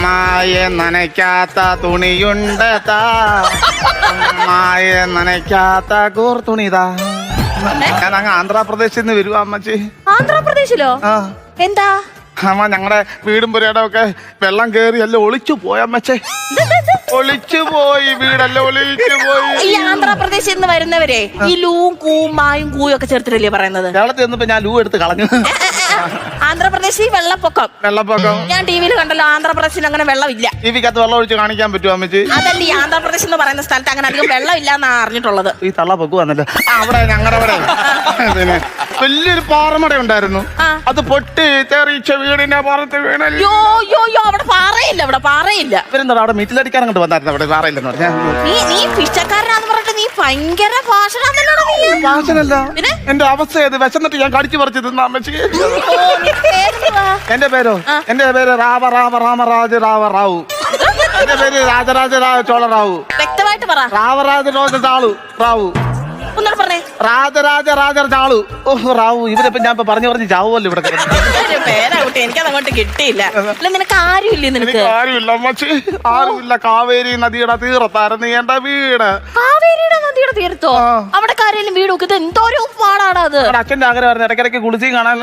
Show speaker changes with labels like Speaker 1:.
Speaker 1: മായ നനയ്ക്കാത്ത തുണിയുണ്ട് താ, മായ നനയ്ക്കാത്ത കൂർത്തുണിതാ. ഞാൻ അങ്ങ് ആന്ധ്രാപ്രദേശിൽ നിന്ന് വരുവാ അമ്മച്ചി.
Speaker 2: ആന്ധ്രാപ്രദേശിലോ? എന്താ?
Speaker 1: അമ്മ ഞങ്ങളുടെ വീടും പുരയുടെ ഒക്കെ വെള്ളം കേറി എല്ലാം ഒളിച്ചു പോയി അമ്മച്ചേ. ഒളിച്ചു പോയി, വീടെല്ലാം ഒളിച്ചു പോയി.
Speaker 2: ഈ ആന്ധ്രാപ്രദേശിൽ നിന്ന് വരുന്നവരെ ഈ ലൂവും കൂവും മായും കൂയും ഒക്കെ ചേർത്തിട്ടല്ലേ പറയുന്നത്?
Speaker 1: കേരളത്തിൽ വന്നപ്പോ ഞാൻ ലൂ എടുത്ത് കളഞ്ഞു.
Speaker 2: ആന്ധ്രാപ്രദേശിൽ വെള്ളപ്പൊക്കം. ഞാൻ ടിവിയിൽ കണ്ടല്ലോ, ആന്ധ്രാപ്രദേശിൽ അങ്ങനെ വെള്ളമില്ല.
Speaker 1: ടിവിക്കകത്ത് വെള്ളം ഒഴിച്ച് കാണിക്കാൻ പറ്റുമോ അമ്മച്ചി?
Speaker 2: അതല്ല, ഈ ആന്ധ്രാപ്രദേശ് എന്ന് പറയുന്ന സ്ഥലത്ത് അങ്ങനെ അധികം വെള്ളം ഇല്ലാന്നാ അറിഞ്ഞിട്ടുള്ളത്.
Speaker 1: ഈ തള്ള പൊക്കു വന്നല്ലോ. അവിടെ ഞങ്ങളുടെ അവിടെ പിന്നെ വലിയൊരു പാറമട ഉണ്ടായിരുന്നു. അത് പൊട്ടി തെറിച്ച വീടിന്റെ പുറത്ത് വീണല്ലോ.
Speaker 2: അവിടെ പാറയില്ല, അവിടെ പാറയില്ല.
Speaker 1: ഇവരെന്താ അവിടെ മീറ്റിലടിക്കാൻ അങ്ങോട്ട് വന്നായിരുന്നു, അവിടെ പാറയില്ലെന്ന് പറഞ്ഞാൽ.
Speaker 2: നീ പിച്ചക്കാരനാന്ന് പറഞ്ഞിട്ട് നീ ഭയങ്കര
Speaker 1: ഭാഷനല്ല, എന്റെ അവസ്ഥ ഏത് വിശന്നിട്ട് ഞാൻ കടിച്ചു പറിച്ചു തിന്നാ അമ്മച്ചി. എന്റെ പേരോ? എന്റെ പേര് രാമരാജ റാവു. എന്റെ പേര് രാജരാജ ചോള റാവു.
Speaker 2: വ്യക്തമായിട്ട് പറ.
Speaker 1: രാവരാജ റാവു.
Speaker 2: ഒന്നുകൂടെ പറഞ്ഞേ.
Speaker 1: രാജ ചാളു. ഓഹ് റാവു. ഇവരിപ്പോ ഞാൻ പറഞ്ഞു ചാവുമല്ലോ ഇവിടെ.
Speaker 2: പേരാവട്ടെ, എനിക്കത് അങ്ങോട്ട് കിട്ടിയില്ല. അല്ല, നിനക്ക് ആരുമില്ലേ? നിനക്ക്
Speaker 1: ആരുമില്ല അമ്മച്ചി, ആരുമില്ല. കാവേരി നദിയുടെ തീരത്തായിരുന്നു എന്റെ വീട്.
Speaker 2: കാവേരിയുടെ നദിയുടെ തീരത്തോ? അവിടെ കാര്യം വീട് നോക്കിയത് എന്തോരം പാടാണ് അത്.
Speaker 1: അച്ഛന്റെ ആഗ്രഹമായിരുന്നു ഇടയ്ക്കിടയ്ക്ക് കുളിച്ചും കാണാൻ.